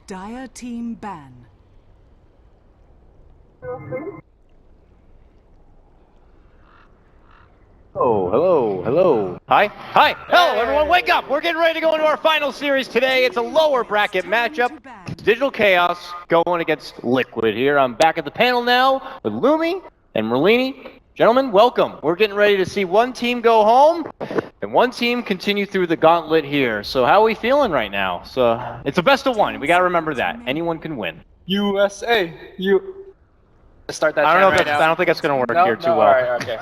Dire team ban. Oh, hello. Hi. Hello, everyone, wake up. We're getting ready to go into our final series today. It's a lower bracket matchup. Digital Chaos going against Liquid here. I'm back at the panel now with Lumi and Merlini. Gentlemen, welcome. We're getting ready to see one team go home and one team continue through the gauntlet here. So how are we feeling right now? So it's a best of one. We got to remember that. Anyone can win. USA. Start that. I don't know. Right I don't think that's going to work here too well. All right, okay.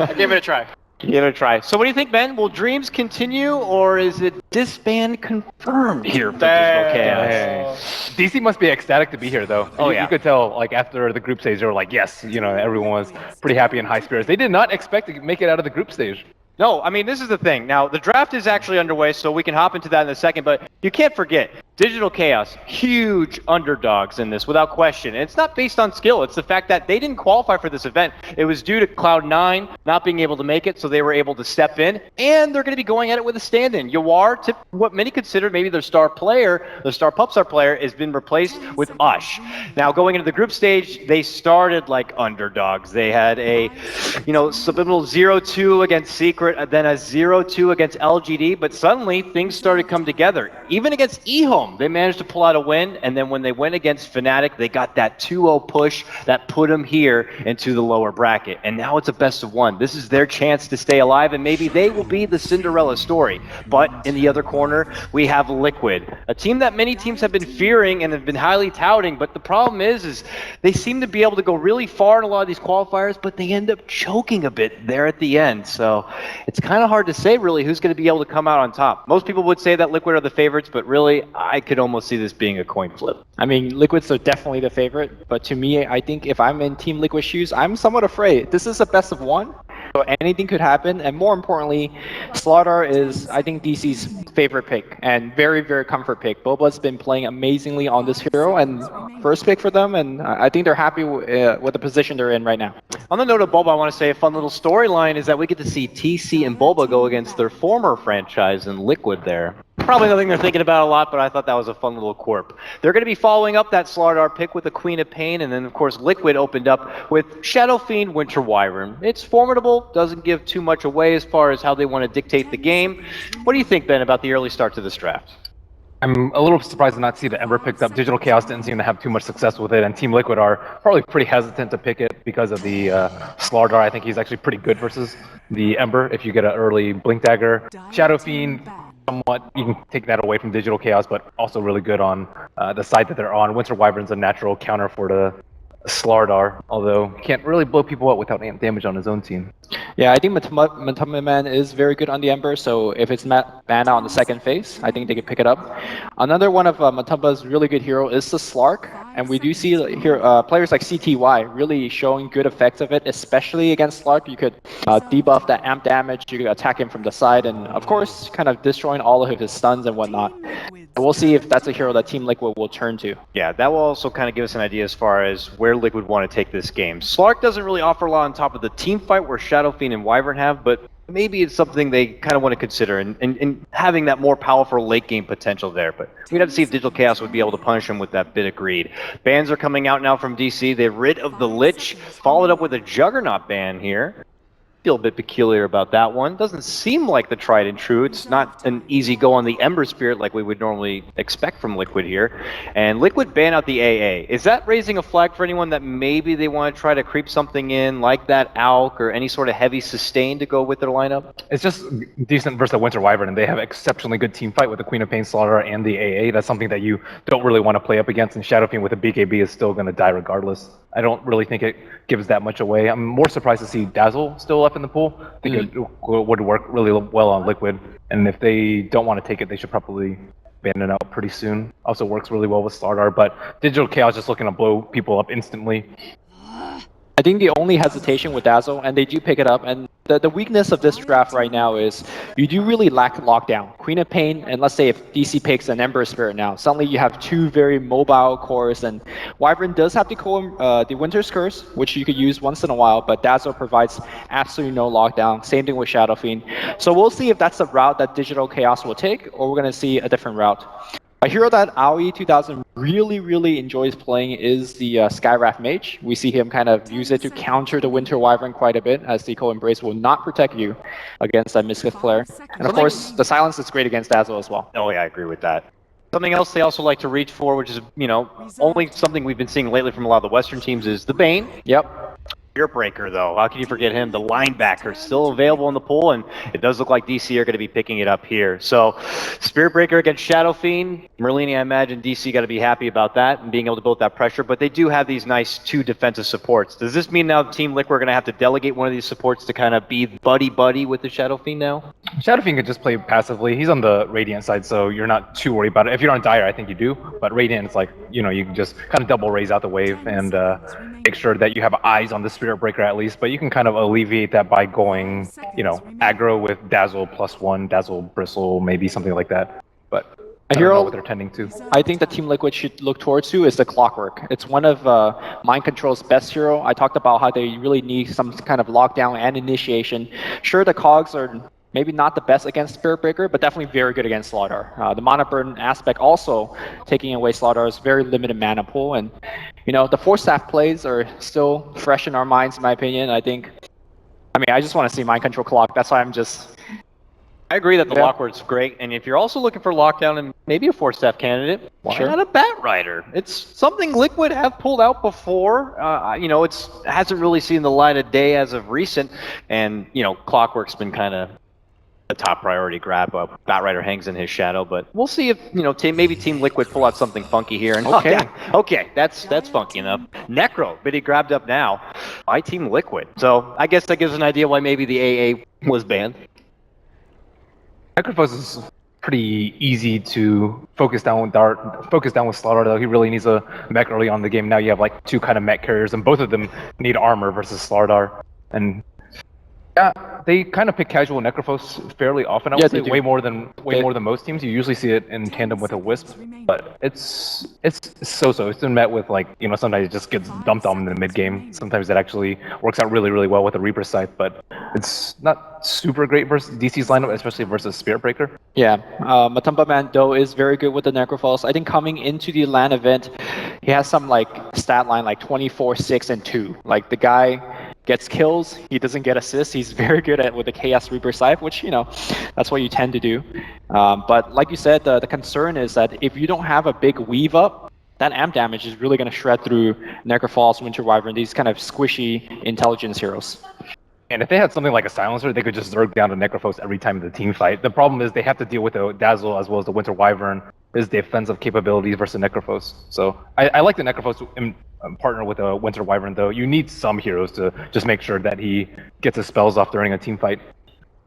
I gave it a try. Give it a try. So what do you think, Ben? Will dreams continue, or is it disband confirmed here for Digital Chaos? DC must be ecstatic to be here, though. Oh, yeah. You could tell, like, after the group stage, they were like, yes, you know, everyone was pretty happy and high spirits. They did not expect to make it out of the group stage. No, I mean, this is the thing. Now, the draft is actually underway, so we can hop into that in a second, but you can't forget, Digital Chaos, huge underdogs in this, without question. And it's not based on skill. It's the fact that they didn't qualify for this event. It was due to Cloud9 not being able to make it, so they were able to step in, and they're going to be going at it with a stand-in. Yawar, what many consider maybe their star player, the star Pupstar player, has been replaced with Ush. Now, going into the group stage, they started like underdogs. They had a, subliminal 0-2 against Secret, then a 0-2 against LGD, but suddenly things started to come together. Even against eHome, they managed to pull out a win, and then when they went against Fnatic, they got that 2-0 push that put them here into the lower bracket. And now it's a best of one. This is their chance to stay alive, and maybe they will be the Cinderella story. But in the other corner, we have Liquid, a team that many teams have been fearing and have been highly touting, but the problem is they seem to be able to go really far in a lot of these qualifiers, but they end up choking a bit there at the end. So it's kind of hard to say really who's going to be able to come out on top. Most people would say that Liquid are the favorites, but really I could almost see this being a coin flip. I mean, Liquid's are definitely the favorite, but to me, I think if I'm in Team Liquid shoes, I'm somewhat afraid. This is a best of one, so anything could happen, and more importantly, Slardar is, I think, DC's favorite pick, and very, very comfort pick. Boba's been playing amazingly on this hero, and first pick for them, and I think they're happy with the position they're in right now. On the note of Boba, I want to say a fun little storyline is that we get to see TC and Boba go against their former franchise in Liquid there. Probably nothing they're thinking about a lot, but I thought that was a fun little quirk. They're going to be following up that Slardar pick with the Queen of Pain, and then, of course, Liquid opened up with Shadow Fiend, Winter Wyvern. It's formidable, doesn't give too much away as far as how they want to dictate the game. What do you think, Ben, about the early start to this draft? I'm a little surprised to not see the Ember picked up. Digital Chaos didn't seem to have too much success with it, and Team Liquid are probably pretty hesitant to pick it because of the Slardar. I think he's actually pretty good versus the Ember if you get an early Blink Dagger. Shadow Fiend, somewhat, you can take that away from Digital Chaos, but also really good on the side that they're on. Winter Wyvern's a natural counter for the Slardar, although he can't really blow people up without damage on his own team. Yeah, I think Matamba Man is very good on the Ember, so if it's banned out on the second phase, I think they could pick it up. Another one of Matamba's really good hero is the Slark, and we do see here players like CTY really showing good effects of it, especially against Slark. You could debuff that amp damage, you could attack him from the side, and of course, kind of destroying all of his stuns and whatnot. And we'll see if that's a hero that Team Liquid will turn to. Yeah, that will also kind of give us an idea as far as where Liquid want to take this game. Slark doesn't really offer a lot on top of the team fight where Shadow Fiend and Wyvern have, but maybe it's something they kind of want to consider and having that more powerful late game potential there. But we'd have to see if Digital Chaos would be able to punish him with that bit of greed. Bans are coming out now from DC. They're rid of the Lich, followed up with a Juggernaut ban here. Feel a bit peculiar about that one. Doesn't seem like the tried and true. It's not an easy go on the Ember Spirit like we would normally expect from Liquid here. And Liquid ban out the AA. Is that raising a flag for anyone that maybe they want to try to creep something in like that ALK or any sort of heavy sustain to go with their lineup? It's just decent versus the Winter Wyvern, and they have exceptionally good team fight with the Queen of Pain Slaughter and the AA. That's something that you don't really want to play up against, and Shadow Fiend with a BKB is still going to die regardless. I don't really think it gives that much away. I'm more surprised to see Dazzle still up in the pool. I think it would work really well on Liquid, and if they don't want to take it, they should probably ban it out pretty soon. Also works really well with Slardar, but Digital Chaos just looking to blow people up instantly. I think the only hesitation with Dazzle, and they do pick it up, and the weakness of this draft right now is you do really lack lockdown. Queen of Pain, and let's say if DC picks an Ember Spirit now, suddenly you have two very mobile cores, and Wyvern does have the Winter's Curse, which you could use once in a while, but Dazzle provides absolutely no lockdown. Same thing with Shadow Fiend. So we'll see if that's the route that Digital Chaos will take, or we're going to see a different route. A hero that AOE 2000 really enjoys playing is the Skywrath Mage. We see him kind of use it to counter the Winter Wyvern quite a bit, as the Co-Embrace will not protect you against that Miscith player. And of course, the Silence is great against Dazzle as well. Oh yeah, I agree with that. Something else they also like to reach for, which is, only something we've been seeing lately from a lot of the Western teams, is the Bane. Yep. Spirit Breaker, though, how can you forget him? The linebacker still available in the pool, and it does look like DC are going to be picking it up here. So, Spirit Breaker against Shadow Fiend. Merlini, I imagine DC got to be happy about that and being able to build that pressure, but they do have these nice 2 defensive supports. Does this mean now Team Liquid are going to have to delegate one of these supports to kind of be buddy-buddy with the Shadow Fiend now? Shadow Fiend can just play passively. He's on the Radiant side, so you're not too worried about it. If you're on Dire, I think you do, but Radiant, it's like, you can just kind of double raise out the wave and make sure that you have eyes on the Spirit Breaker at least, but you can kind of alleviate that by going, aggro with Dazzle +1, Dazzle Bristle, maybe something like that. But I don't know what they're tending to. I think that Team Liquid should look towards to is the Clockwork. It's one of Mind Control's best hero. I talked about how they really need some kind of lockdown and initiation. Sure, the cogs are maybe not the best against Spirit Breaker, but definitely very good against Slardar. The mana burn aspect also taking away Slardar's very limited mana pool, and the Force Staff plays are still fresh in our minds, in my opinion. I just want to see Mind Control Clock. That's why I agree that the Lockwork's great, and if you're also looking for lockdown and maybe a Force Staff candidate, why not a Bat Rider? It's something Liquid have pulled out before. It hasn't really seen the light of day as of recent, and Clockwork's been kind of a top priority grab. Bat Rider hangs in his shadow, but we'll see if maybe Team Liquid pull out something funky here. And okay, that's funky enough. Necro, but he grabbed up now by Team Liquid, so I guess that gives an idea why maybe the AA was banned. Necrophos is pretty easy to focus down with Slardar, though. He really needs a mech early on in the game. Now you have like 2 kind of mech carriers, and both of them need armor versus Slardar. And yeah, they kind of pick casual Necrophos fairly often. I would say way more than most teams. You usually see it in tandem with a Wisp, but it's so-so. It's been met with sometimes it just gets dumped on in the mid game. Sometimes it actually works out really well with a Reaper Scythe, but it's not super great versus DC's lineup, especially versus Spirit Breaker. Yeah, Matumba Man though is very good with the Necrophos. I think coming into the LAN event, he has some stat line like 24, 6, and 2. Like the guy gets kills, he doesn't get assists. He's very good with the Chaos Reaper Scythe, which that's what you tend to do. But like you said, the concern is that if you don't have a big weave up, that amp damage is really going to shred through Necrophos, Winter Wyvern, these kind of squishy intelligence heroes. And if they had something like a Silencer, they could just zerg down to Necrophos every time in the team fight. The problem is they have to deal with the Dazzle as well as the Winter Wyvern, his defensive capabilities versus Necrophos. So I like the Necrophos partner with a Winter Wyvern, though. You need some heroes to just make sure that he gets his spells off during a team fight.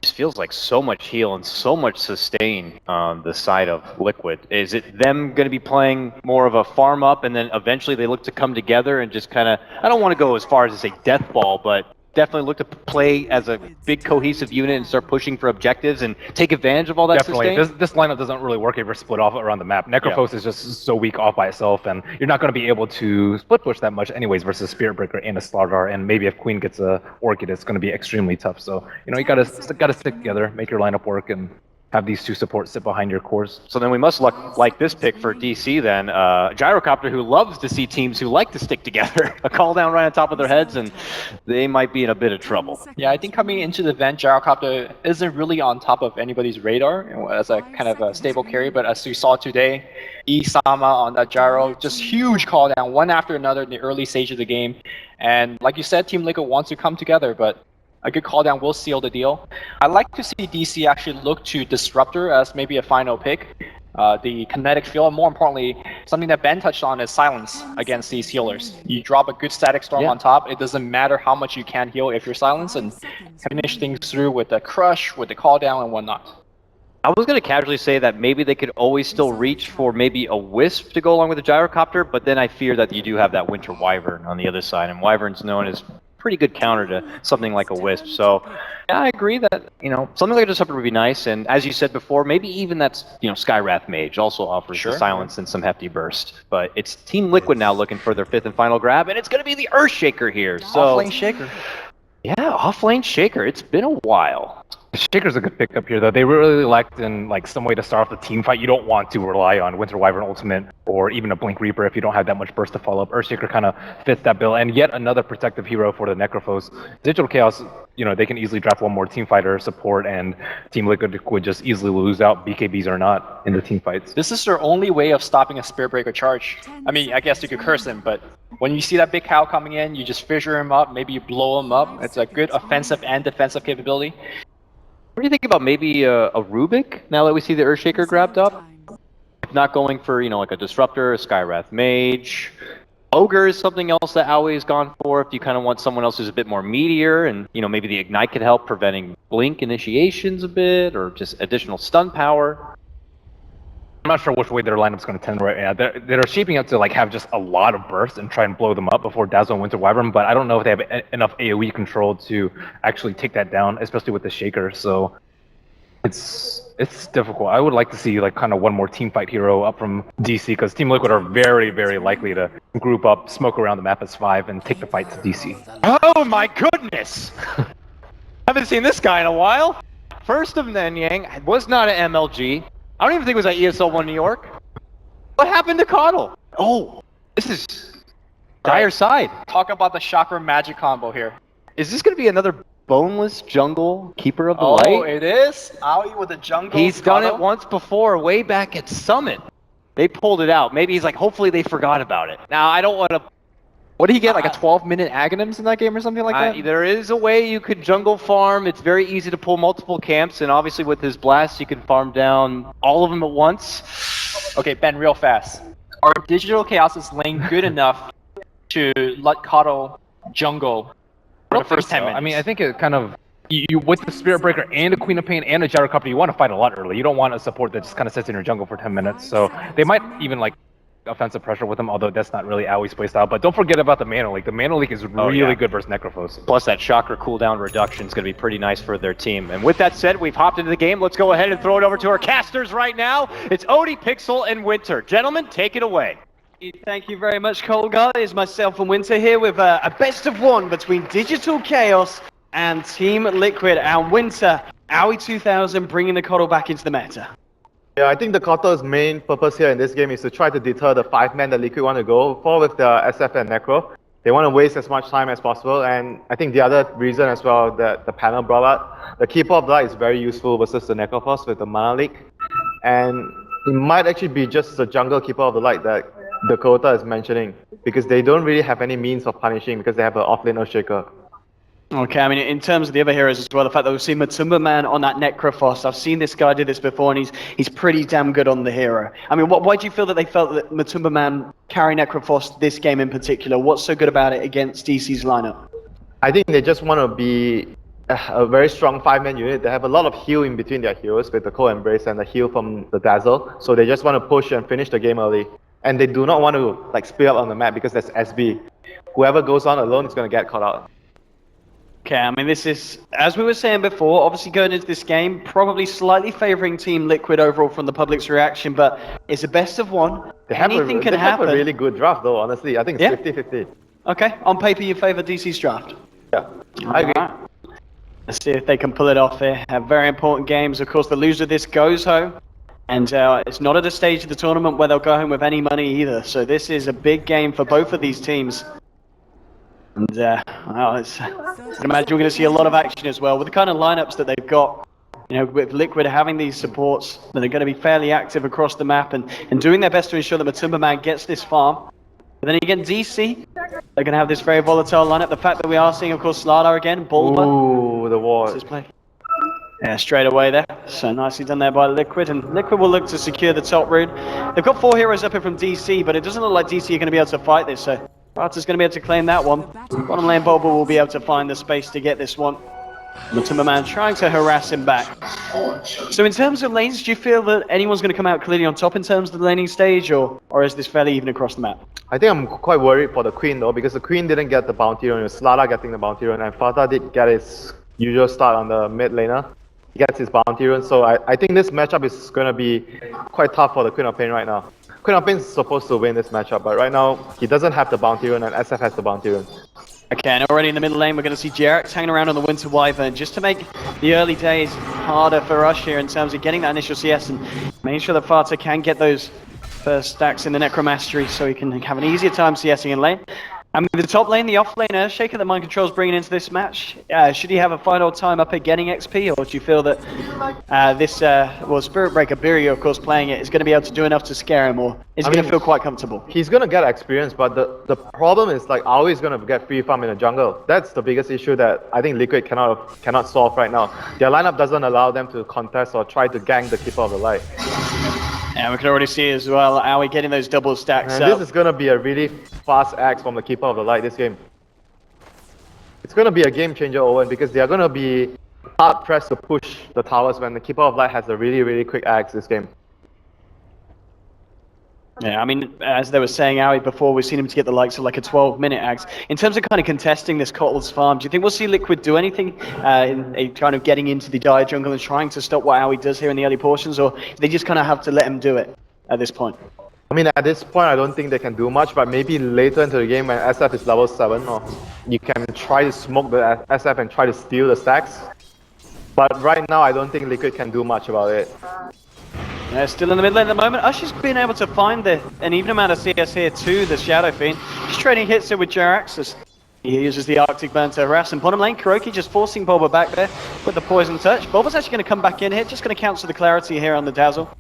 It feels like so much heal and so much sustain on the side of Liquid. Is it them going to be playing more of a farm up, and then eventually they look to come together and just kind of, I don't want to go as far as to say death ball, but definitely look to play as a big cohesive unit and start pushing for objectives and take advantage of all that sustain? This lineup doesn't really work if you're split off around the map. Necrophos is just so weak off by itself, and you're not going to be able to split push that much anyways versus Spirit Breaker and a Slardar, and maybe if Queen gets a Orchid, it's going to be extremely tough. So, you gotta stick together, make your lineup work, and have these 2 supports sit behind your cores. So then we must like this pick for DC then. Gyrocopter, who loves to see teams who like to stick together. A call down right on top of their heads, and they might be in a bit of trouble. Yeah, I think coming into the event, Gyrocopter isn't really on top of anybody's radar as a kind of a stable carry, but as we saw today, Isama on that Gyro, just huge call down, one after another in the early stage of the game. And like you said, Team Liquid wants to come together, but a good call down will seal the deal. I like to see DC actually look to Disruptor as maybe a final pick. The kinetic field, and more importantly, something that Ben touched on is silence against these healers. You drop a good static storm on top, it doesn't matter how much you can heal if you're silenced, and finish things through with the crush, with the call down, and whatnot. I was going to casually say that maybe they could always still reach for maybe a Wisp to go along with the Gyrocopter, but then I fear that you do have that Winter Wyvern on the other side, and Wyvern's known as pretty good counter to something like a Wisp. So yeah, I agree that something like a Disruptor would be nice, and as you said before, maybe even that's Skywrath Mage also offers the silence and some hefty burst. But it's Team Liquid now looking for their 5th and final grab, and it's going to be the Earth Shaker here. So Offlane Shaker. Yeah, offlane Shaker. It's been a while. Shaker's a good pickup here, though. They really lacked in like some way to start off the team fight. You don't want to rely on Winter Wyvern Ultimate or even a Blink Reaper if you don't have that much burst to follow up. Earthshaker kind of fits that bill, and yet another protective hero for the Necrophos. Digital Chaos, they can easily draft one more team fighter support, and Team Liquid would just easily lose out, BKBs or not, in the team fights. This is their only way of stopping a Spirit Breaker charge. I mean, I guess you could curse him, but when you see that big cow coming in, you just fissure him up, maybe you blow him up. It's a good offensive and defensive capability. What do you think about maybe a Rubik, now that we see the Earthshaker grabbed up? If not going for, like a Disruptor, a Skywrath Mage. Ogre is something else that Aui's gone for if you kind of want someone else who's a bit more meatier, and, maybe the Ignite could help preventing Blink initiations a bit, or just additional stun power. I'm not sure which way their lineup's going to tend right now. They're shaping up to have just a lot of bursts and try and blow them up before Dazzle and Winter Wyvern, but I don't know if they have enough AoE control to actually take that down, especially with the Shaker. So it's difficult. I would like to see kind of one more team fight hero up from DC, because Team Liquid are very, very likely to group up, smoke around the map as 5, and take the fight to DC. Oh my goodness! Haven't seen this guy in a while. First of Nanyang, was not an MLG. I don't even think it was at ESL 1 New York. What happened to Coddle? Oh, this is dire side. Talk about the chakra magic combo here. Is this going to be another boneless jungle keeper of the Oh, light? it is? Aoi with a jungle. He's done it once before, way back at Summit. They pulled it out. Maybe he's like, hopefully they forgot about it. Now, I don't want to... What did he get, like a 12-minute Aghanims in that game or something like that? There is a way you could jungle farm. It's very easy to pull multiple camps, and obviously with his blast, you can farm down all of them at once. Okay, Ben, real fast. Are Digital Chaos' lane good enough to let Coddle jungle for the first 10 minutes? I mean, I think it kind of... You with the Spirit Breaker and a Queen of Pain and a Gyrocopter, you want to fight a lot early. You don't want a support that just kind of sits in your jungle for 10 minutes. So they might even offensive pressure with him, although that's not really Aui's playstyle. But don't forget about the Mana Leak. The Mana Leak is really good versus Necrophos. Plus that Chakra cooldown reduction is going to be pretty nice for their team. And with that said, we've hopped into the game. Let's go ahead and throw it over to our casters right now. It's Odie, Pixel, and Winter. Gentlemen, take it away. Thank you very much, Colgar. It's myself and Winter here with a best of one between Digital Chaos and Team Liquid. And Winter, Aoi 2000 bringing the Coddle back into the meta. Yeah, I think the Coddle's main purpose here in this game is to try to deter the 5-man that Liquid want to go for with the SF and Necro. They want to waste as much time as possible, and I think the other reason as well that the panel brought up, the Keeper of Light is very useful versus the Necrophos with the Mana Leak. And it might actually be just the jungle Keeper of the Light that Dakota is mentioning, because they don't really have any means of punishing because they have an offlane Earthshaker. Okay, I mean, in terms of the other heroes as well, the fact that we've seen Matumba Man on that Necrophos, I've seen this guy do this before, and he's pretty damn good on the hero. I mean, why do you feel that they felt that Matumba Man carry Necrophos this game in particular? What's so good about it against DC's lineup? I think they just want to be a very strong 5-man unit. They have a lot of heal in between their heroes with the Cold Embrace and the heal from the Dazzle, so they just want to push and finish the game early. And they do not want to split up on the map because there's SB. Whoever goes on alone is going to get caught out. Okay, I mean, this is, as we were saying before, obviously going into this game, probably slightly favoring Team Liquid overall from the public's reaction, but it's a best of one. Anything can happen. They have a really good draft, though, honestly. I think it's 50-50. Okay, on paper, you favor DC's draft. Yeah, I agree. Right. Let's see if they can pull it off here. Have very important games. Of course, the loser of this goes home. And it's not at a stage of the tournament where they'll go home with any money either. So this is a big game for both of these teams. And well, I can imagine we're going to see a lot of action as well with the kind of lineups that they've got. With Liquid having these supports that are going to be fairly active across the map and doing their best to ensure that Matumba Man gets this farm. But then again, DC, they're going to have this very volatile lineup. The fact that we are seeing, of course, Slardar again, Bulba. Ooh, the ward. Yeah, straight away there. So nicely done there by Liquid, and Liquid will look to secure the top rune. They've got 4 heroes up here from DC, but it doesn't look like DC are going to be able to fight this, so Barta's going to be able to claim that one. Bottom lane Bulba will be able to find the space to get this one. Matumba Man trying to harass him back. So in terms of lanes, do you feel that anyone's going to come out clearly on top in terms of the laning stage, or is this fairly even across the map? I think I'm quite worried for the Queen, though, because the Queen didn't get the bounty rune. It was Slardar getting the bounty rune, and Fata did get his usual start on the mid laner. He gets his bounty rune, so I think this matchup is going to be quite tough for the Queen of Pain right now. Queen of Pain is supposed to win this matchup, but right now he doesn't have the bounty rune and SF has the bounty rune. Okay, and already in the middle lane, we're going to see Jerax hanging around on the Winter Wyvern just to make the early days harder for us here in terms of getting that initial CS and making sure that Fata can get those first stacks in the Necromastery so he can have an easier time CSing in lane. And with the top lane, the off lane Earthshaker that Mind Control's bringing into this match, should he have a final time up at getting XP, or do you feel that well, Spirit Breaker, Biryu, of course, playing it, is going to be able to do enough to scare him, or is he going to feel quite comfortable? He's going to get experience, but the problem is like always going to get free farm in the jungle. That's the biggest issue that I think Liquid cannot solve right now. Their lineup doesn't allow them to contest or try to gank the Keeper of the Light. And we can already see as well, Aoi getting those double stacks And up. this is going to be a really fast axe from the Keeper of the Light this game. It's going to be a game changer, Owen, because they are going to be hard pressed to push the towers when the Keeper of Light has a really, really quick axe this game. Yeah, I mean, as they were saying, Aoi, before, we've seen him to get the likes of like a 12-minute axe. In terms of kind of contesting this Cottle's farm, do you think we'll see Liquid do anything in kind of getting into the Dire jungle and trying to stop what Aoi does here in the early portions, or do they just kind of have to let him do it at this point? I mean, at this point, I don't think they can do much, but maybe later into the game when SF is level 7, or you can try to smoke the SF and try to steal the stacks. But right now, I don't think Liquid can do much about it. Yeah, still in the mid lane at the moment. Ush has been able to find an even amount of CS here to the Shadow Fiend. Just trading hits here with Jerax as he uses the Arctic Burn to harass. And bottom lane, Kuroki just forcing Boba back there with the Poison Touch. Boba's actually going to come back in here, just going to cancel the clarity here on the Dazzle.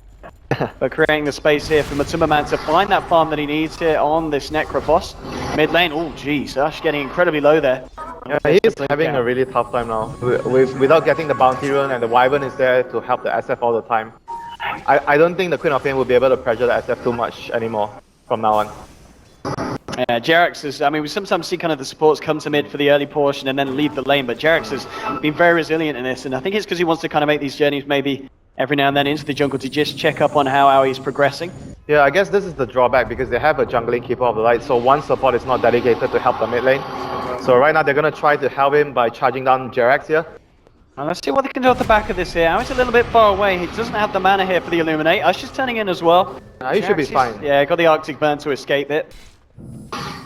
But creating the space here for Matuma to find that farm that he needs here on this Necroboss. Mid lane, oh geez, Ush getting incredibly low there. Yeah, he's having a really tough time now. Without getting the Bounty Rune, and the Wyvern is there to help the SF all the time. I don't think the Queen of Pain will be able to pressure the SF too much anymore from now on. Yeah, Jerax is, I mean, we sometimes see kind of the supports come to mid for the early portion and then leave the lane, but Jerax has been very resilient in this, and I think it's because he wants to kind of make these journeys maybe every now and then into the jungle to just check up on how Aoi's progressing. Yeah, I guess this is the drawback because they have a jungling Keeper of the Light, so one support is not dedicated to help the mid lane. So right now they're going to try to help him by charging down Jerax here. And let's see what they can do off the back of this here. Aoi's a little bit far away. He doesn't have the mana here for the Illuminate. Ush is turning in as well. He should be fine. Yeah, got the Arctic Burn to escape it.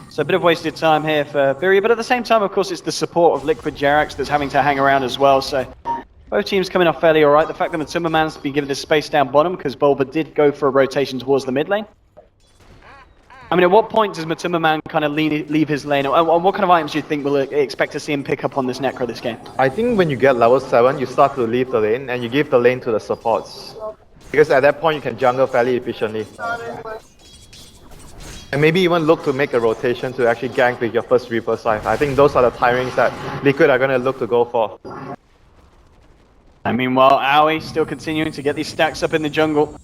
So a bit of wasted time here for Biryu, but at the same time, of course, it's the support of Liquid Jerax that's having to hang around as well. So both teams coming off fairly alright. The fact that Matuma been given this space down bottom because Bulba did go for a rotation towards the mid lane. I mean, at what point does Matuma kind of leave his lane? And what kind of items do you think we'll expect to see him pick up on this Necro this game? I think when you get level 7, you start to leave the lane and you give the lane to the supports. Because at that point, you can jungle fairly efficiently. And maybe even look to make a rotation to actually gank with your first Reaper side. I think those are the timings that Liquid are going to look to go for. And meanwhile, Aoi still continuing to get these stacks up in the jungle.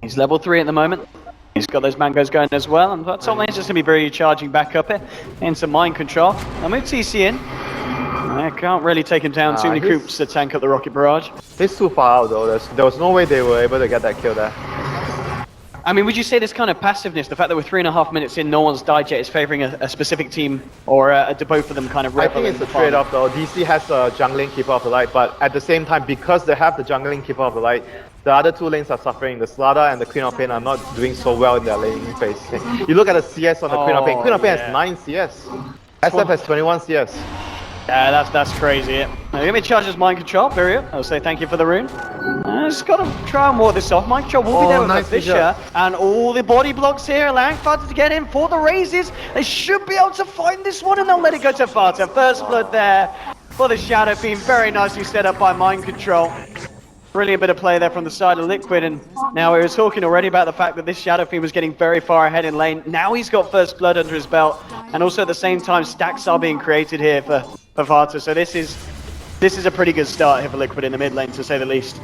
He's level 3 at the moment. He's got those mangoes going as well, and top lane's just going to be very charging back up here into Mind Control. I'll move TC in. I can't really take him down. Too many Koops to tank up the Rocket Barrage. He's too far out though. There was no way they were able to get that kill there. I mean, would you say this kind of passiveness, the fact that we're 3.5 minutes in, no one's died yet, is favouring a specific team, or do both of them kind of revel? I think it's a trade-off though. DC has a jungling Keeper of the Light, but at the same time, because they have the jungling Keeper of the Light, the other two lanes are suffering. The Slada and the Queen of Pain are not doing so well in their laning phase. You look at the CS on the Queen of Pain. Queen of Pain has 9 CS. SF has 21 CS. Yeah, that's crazy. Now, let me charge his Mind Control, Biryu. I'll say thank you for the rune. Just got to try and ward this off. Mind Control will be there with nice Fisher. And all the body blocks here, allowing Fata to get in for the raises. They should be able to find this one, and they'll let it go to Fata. First blood there for the Shadow Fiend. Very nicely set up by Mind Control. Brilliant bit of play there from the side of Liquid, and now we were talking already about the fact that this Shadow Fiend was getting very far ahead in lane. Now he's got first blood under his belt, and also at the same time stacks are being created here for Fata. So this is a pretty good start here for Liquid in the mid lane, to say the least.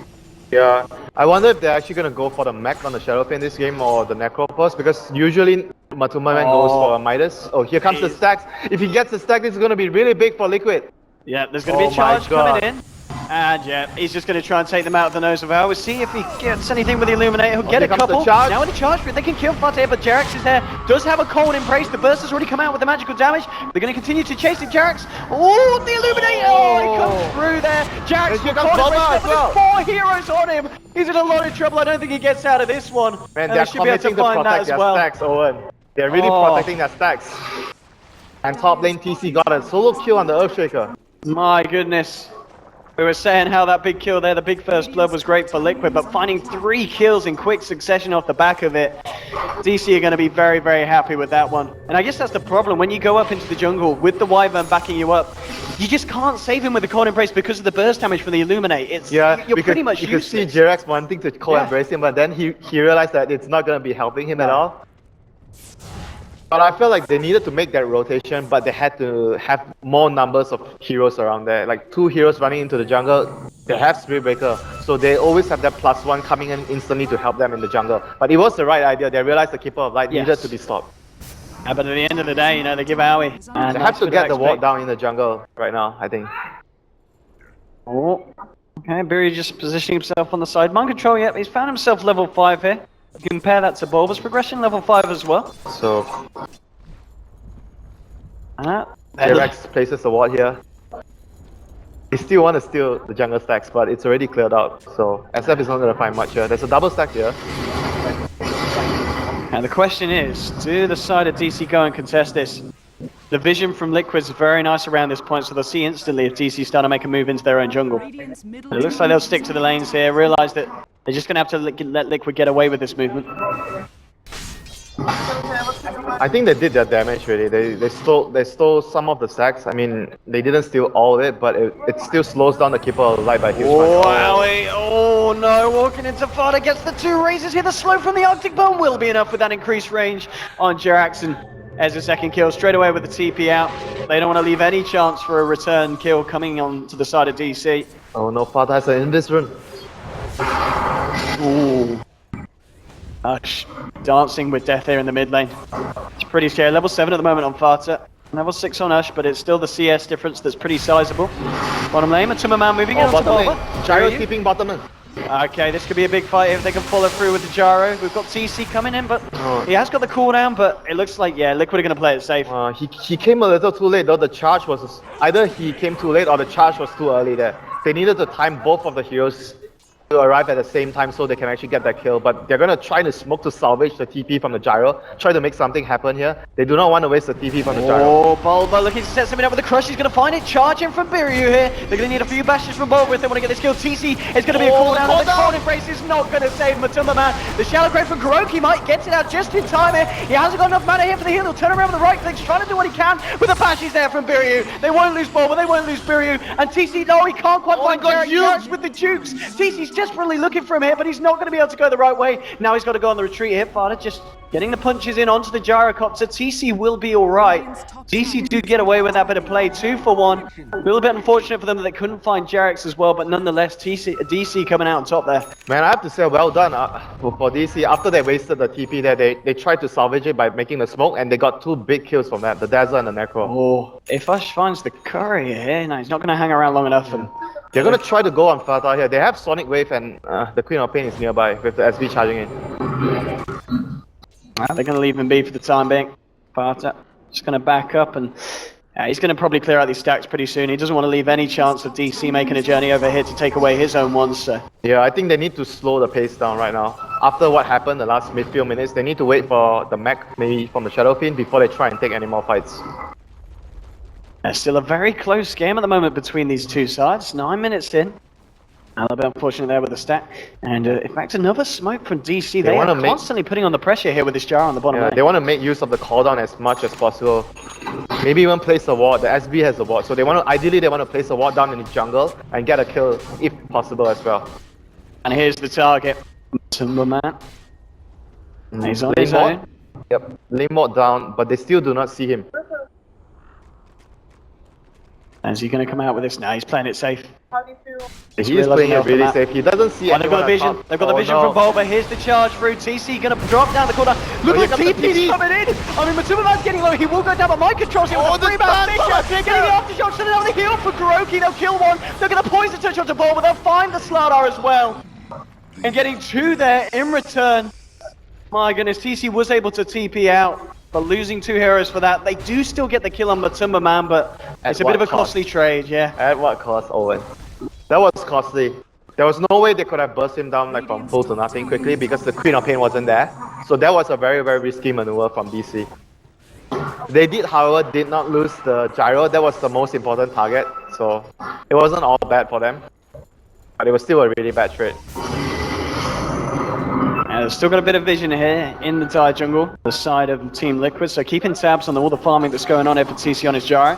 Yeah, I wonder if they're actually going to go for the mech on the Shadow Fiend this game or the Necropus, because usually Matuma goes for a Midas. Oh, here comes the stacks. If he gets the stack, this is going to be really big for Liquid. Yeah, there's going to be a charge coming in. And yeah, he's just going to try and take them out of the nose of Al. We'll see if he gets anything with the Illuminator. He'll get a couple. Now in the charge, they can kill Fata, but Jerax is there. Does have a cold embrace. The burst has already come out with the magical damage. They're going to continue to chase it. Jerax. Oh, the Illuminator! Oh, he comes through there. Jerax will cold embrace, but there's 4 heroes on him. He's in a lot of trouble. I don't think he gets out of this one. Man, they're committing to protect their stacks, Owen. They're really protecting their stacks. And top lane TC got a solo kill on the Earthshaker. My goodness. We were saying how that big kill there, the big first blood was great for Liquid, but finding 3 kills in quick succession off the back of it, DC are going to be very, very happy with that one. And I guess that's the problem. When you go up into the jungle with the Wyvern backing you up, you just can't save him with the Cold Embrace because of the burst damage from the Illuminate. You're pretty much you could see Jirax wanting to Cold Embrace him, but then he realized that it's not going to be helping him at all. But I feel like they needed to make that rotation, but they had to have more numbers of heroes around there. Like 2 heroes running into the jungle, they have Spirit Breaker, so they always have that +1 coming in instantly to help them in the jungle. But it was the right idea. They realized the Keeper of Light needed to be stopped. But at the end of the day, you know, they give Aoi. They have to get the ward down in the jungle right now, I think. Oh, okay, Biri just positioning himself on the side. Mind control, yep, he's found himself level 5 here. You compare that to Bulba's progression, level 5 as well. So, Jirax places the ward here. They still want to steal the jungle stacks, but it's already cleared out. So, SF is not going to find much here. There's a double stack here. And the question is, do the side of DC go and contest this? The vision from Liquid's very nice around this point, so they'll see instantly if DC start to make a move into their own jungle. But it looks like they'll stick to the lanes here, realize that they're just going to have to let Liquid get away with this movement. I think they did their damage really. They stole some of the stacks. I mean, they didn't steal all of it, but it still slows down the Keeper of Light by huge much. Wowie! Oh no, walking into Fada gets the 2 raises here. The slow from the Arctic Bomb will be enough with that increased range on Jirax, and as a second kill straight away with the TP out. They don't want to leave any chance for a return kill coming on to the side of DC. Oh no, Fada has an Invis rune. Ooh. Dancing with death here in the mid lane. It's pretty scary. Level 7 at the moment on Fata. Level 6 on Ush, but it's still the CS difference that's pretty sizable. Bottom lane, Matuma Man moving in onto Bulba. Gyro's keeping bottom lane. Okay, this could be a big fight if they can follow through with the Gyro. We've got TC coming in, but he has got the cooldown, but it looks like, yeah, Liquid are going to play it safe. He came a little too late though. The charge was, either he came too late or the charge was too early there. They needed to time both of the heroes to arrive at the same time so they can actually get that kill, but they're gonna try to smoke to salvage the TP from the Gyro, try to make something happen here. They do not want to waste the TP from the Gyro. Oh, Bulba looking to set something up with the crush. He's gonna find it, charging from Biryu here. They're gonna need a few bashes from Bulba if they want to get this kill. TC is gonna be a cooldown, and the Cold Embrace is not gonna save Matuma Man. The Shallow Grave from Kuroki might get it out just in time here. He hasn't got enough mana here for the heal. He'll turn around with the right clicks, trying to do what he can with the bashes there from Biryu. They won't lose Bulba, they won't lose Biryu, and TC, no, he can't quite find Jirax with the jukes. TC's desperately looking for him here, but he's not going to be able to go the right way. Now he's got to go on the retreat here. Fada just getting the punches in onto the Gyrocopter. TC will be alright. DC do get away with that bit of play. 2 for 1. A little bit unfortunate for them that they couldn't find Jirax as well, but nonetheless, DC coming out on top there. Man, I have to say, well done for DC. After they wasted the TP there, they tried to salvage it by making the smoke, and they got 2 big kills from that, the Dazzler and the Necro. Oh, if Ush finds the courier here, no, he's not going to hang around long enough. And they're going to try to go on Fata here. They have Sonic Wave, and the Queen of Pain is nearby with the SB charging in. They're going to leave him be for the time being. Fata just going to back up, and he's going to probably clear out these stacks pretty soon. He doesn't want to leave any chance of DC making a journey over here to take away his own ones. So. Yeah, I think they need to slow the pace down right now. After what happened the last few minutes, they need to wait for the mech, maybe from the Shadow Fiend, before they try and take any more fights. Still a very close game at the moment between these two sides. 9 minutes in. A little bit unfortunate there with the stack. And in fact, another smoke from DC. They are constantly putting on the pressure here with this jar on the bottom lane. They want to make use of the cooldown as much as possible. Maybe even place a ward. The SB has a ward. So ideally they want to place a ward down in the jungle and get a kill if possible as well. And here's the target. Timberman. He's on his own. Yep, lane mode down, but they still do not see him. Is he going to come out with this? No, he's playing it safe. He is playing it really safe. He doesn't see anyone. They've got the vision. They've got the vision from Bulba. Here's the charge through. TC going to drop down the corner. Look at TP's coming in. I mean, Matuma Man's getting low. He will go down, but Mike controls it with a 3-man Fisher. Getting the aftershock. Sending out the heal for Kuroki. They'll kill one. They're going to poison touch onto Bulba. They'll find the Slardar as well. And getting 2 there in return. My goodness, TC was able to TP out. But losing 2 heroes for that, they do still get the kill on Matuma Man, but it's a bit of a costly trade, yeah. At what cost, Owen? That was costly. There was no way they could have burst him down like from full to nothing quickly because the Queen of Pain wasn't there. So that was a very, very risky maneuver from DC. They did, however, did not lose the gyro. That was the most important target, so it wasn't all bad for them. But it was still a really bad trade. And they've still got a bit of vision here in the Dire jungle, the side of Team Liquid, so keeping tabs on all the farming that's going on here for TC on his gyro.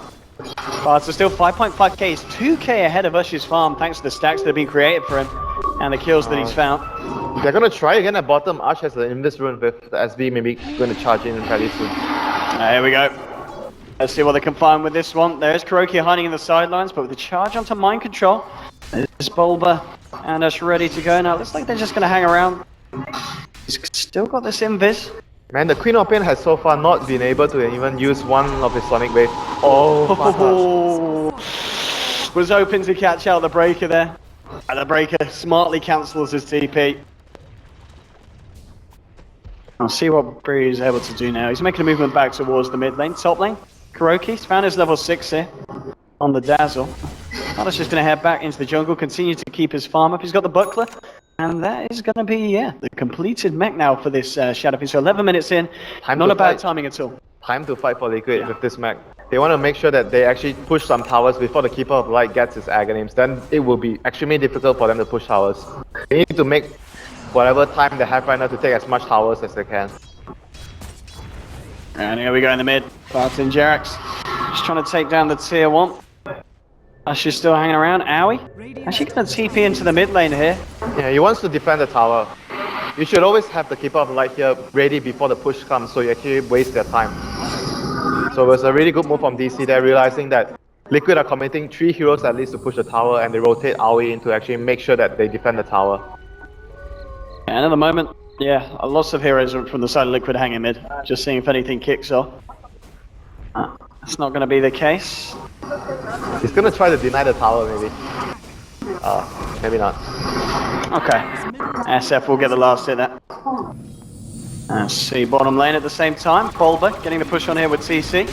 But it's still 5.5k, he's 2k ahead of Ush's farm thanks to the stacks that have been created for him and the kills that he's found. They're gonna try again at bottom. Ash has an Invis rune with the SB maybe going to charge in fairly soon. Here we go. Let's see what they can find with this one. There's KeyTV hiding in the sidelines, but with the charge onto mind control, there's Bulba and Ush ready to go. Now, looks like they're just going to hang around. He's still got this invis. Man, the Queen of Pain has so far not been able to even use one of his Sonic Wave. Oh, was hoping to catch out the Breaker there. And the Breaker smartly cancels his TP. I'll see what Bree is able to do now. He's making a movement back towards the mid lane. Top lane, KeyTV's found his level 6 here on the Dazzle. Ada's just going to head back into the jungle, continue to keep his farm up. He's got the Buckler. And that is going to be, the completed mech now for this Shadowfish. So 11 minutes in, not a bad timing at all. Time to fight for Liquid with this mech. They want to make sure that they actually push some towers before the Keeper of Light gets his Aghanim's. Then it will be extremely difficult for them to push towers. They need to make whatever time they have right now to take as much towers as they can. And here we go in the mid. Barton Jerax just trying to take down the tier 1. Ush still hanging around. Owie actually going to TP into the mid lane here. Yeah, he wants to defend the tower. You should always have the Keeper of Light here ready before the push comes, so you actually waste their time. So it was a really good move from DC there, realizing that Liquid are committing 3 heroes at least to push the tower, and they rotate Owie in to actually make sure that they defend the tower. And at the moment, lots of heroes from the side of Liquid hanging mid. Just seeing if anything kicks off. That's not going to be the case. He's going to try to deny the tower, maybe. Maybe not. Okay. SF will get the last hit there. Let's see, bottom lane at the same time. Bulba getting the push on here with TC.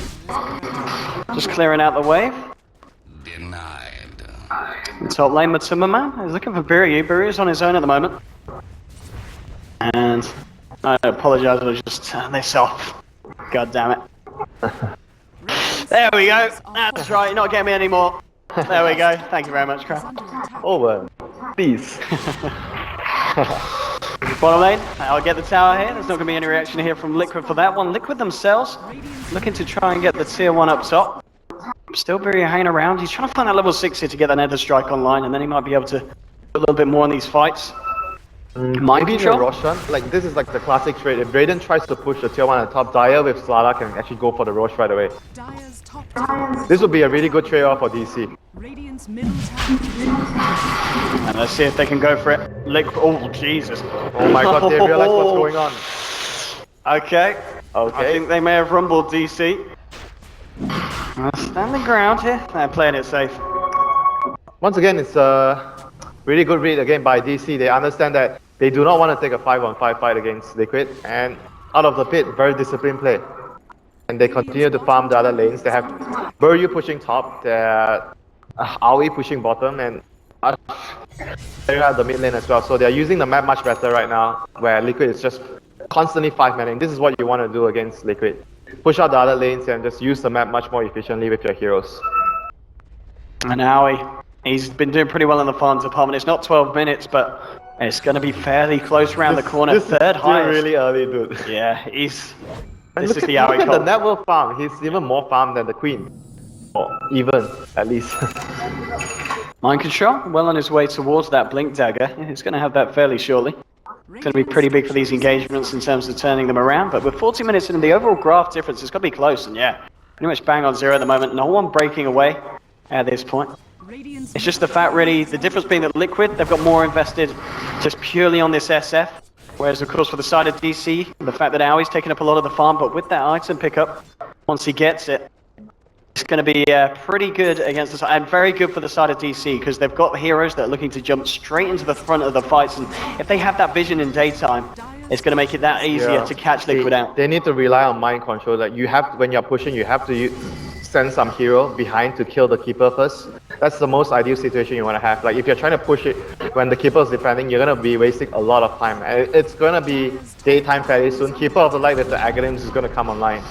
Just clearing out the wave. Denied. Top lane, Matsuma is looking for Biryu. Biryu's on his own at the moment. And I apologize, I'll just turn this off. God damn it. There we go. That's right, you're not getting me anymore. There we go. Thank you very much, Crap. Over. Please. Bottom lane, I'll get the tower here. There's not going to be any reaction here from Liquid for that one. Liquid themselves looking to try and get the tier 1 up top. Still very hanging around. He's trying to find that level 6 here to get that Nether Strike online, and then he might be able to do a little bit more in these fights. Mind Maybe control? the Roshan, like this is like the classic trade. If Raiden tries to push the tier 1 at the top, Dire with Slara can actually go for the Rosh right away. This would be a really good trade-off for DC. And let's see if they can go for it. Oh, Jesus. Oh my god, they realize what's going on. Okay. I think they may have rumbled DC. Stand the ground here. They're playing it safe. Once again, it's a really good read again by DC. They understand that they do not want to take a 5-on-5 fight against Liquid, and out of the pit, very disciplined play. And they continue to farm the other lanes. They have Biryu pushing top, Owie pushing bottom, and they have the mid lane as well. So they're using the map much better right now, where Liquid is just constantly 5-manning. This is what you want to do against Liquid. Push out the other lanes and just use the map much more efficiently with your heroes. And Owie, he's been doing pretty well in the farm department. It's not 12 minutes, but it's going to be fairly close around the corner. This Third is highest. really early, dude. Yeah, he's... And This look is the at Owie the call. network farm. He's even more farm than the Queen. Or even, at least. Mind control, well on his way towards that Blink Dagger. He's going to have that fairly shortly. It's going to be pretty big for these engagements in terms of turning them around, but with 40 minutes in, the overall graph difference is going to be close, and pretty much bang on 0 at the moment. No one breaking away at this point. It's just the fact, really, the difference being that Liquid, they've got more invested just purely on this SF, whereas, of course, for the side of DC, the fact that Owie's taking up a lot of the farm, but with that item pickup, once he gets it, it's going to be pretty good against the side, and very good for the side of DC, because they've got the heroes that are looking to jump straight into the front of the fights, and if they have that vision in daytime, it's going to make it that easier to catch Liquid out. They need to rely on mind control. Like when you're pushing, you have to send some hero behind to kill the Keeper first. That's the most ideal situation you want to have. Like if you're trying to push it when the Keeper is defending, you're going to be wasting a lot of time. And it's going to be daytime fairly soon. Keeper of the Light with the Aghanim's is going to come online.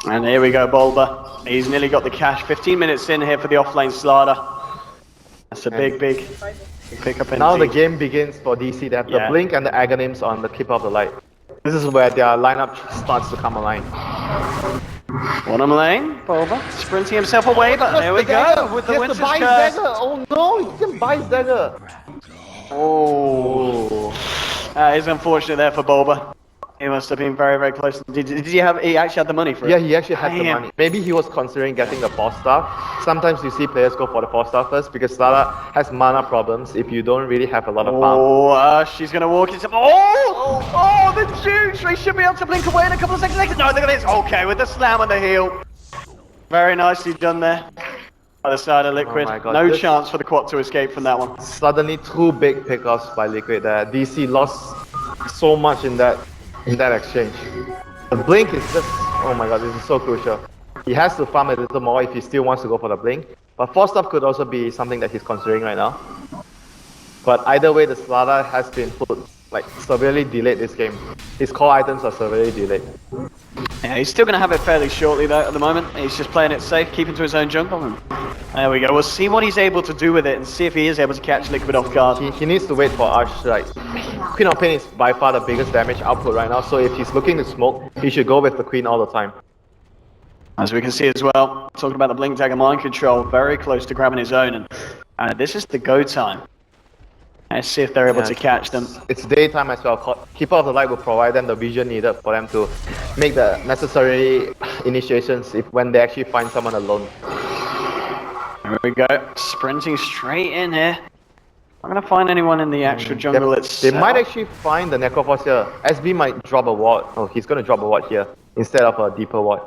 And here we go, Bulba. He's nearly got the cash. 15 minutes in here for the offlane Slaughter. That's a big pickup in Now the team. game begins for DC. They have the Yeah. Blink and the Aghanims on the Keeper of the Light. This is where their lineup starts to come aligned. Bottom lane, Bulba sprinting himself away, but there we go with the Winter's Curse. Oh no, he didn't buy his dagger. Oh, that is unfortunate there for Bulba. He must have been very close. Did he have? He actually had the money for it. Yeah, he actually had the Damn. money. Maybe he was considering getting the 4-star. Sometimes you see players go for the 4-star first because Slaughter has mana problems if you don't really have a lot of farm. Oh, she's gonna walk into. Oh, the juice! They should be able to blink away in a couple of seconds later. No, look at this. Okay, with the slam on the heel. Very nicely done there. By the side of Liquid. Oh my God, No this- chance for the quad to escape from that one. Suddenly 2 big pickoffs by Liquid there. DC lost so much in that exchange. The blink is just, oh my god, this is so crucial. He has to farm a little more if he still wants to go for the blink. But 4-star could also be something that he's considering right now. But either way, the Slaughter has been put, like, severely delayed this game. His core items are severely delayed. Yeah, he's still gonna have it fairly shortly though at the moment. He's just playing it safe, keeping to his own jungle. And there we go. We'll see what he's able to do with it and see if he is able to catch Liquid off guard. He needs to wait for Ash, like, Queen of Pain is by far the biggest damage output right now, so if he's looking to smoke, he should go with the Queen all the time. As we can see as well, talking about the Blink Dagger mind control, very close to grabbing his own, and this is the go time. Let's see if they're able to catch them. It's daytime as well. Keeper of the Light will provide them the vision needed for them to make the necessary initiations when they actually find someone alone. There we go, sprinting straight in here. I'm gonna find anyone in the actual jungle itself. They might actually find the Necroforce here. SB might drop a ward. Oh, he's gonna drop a ward here instead of a deeper ward.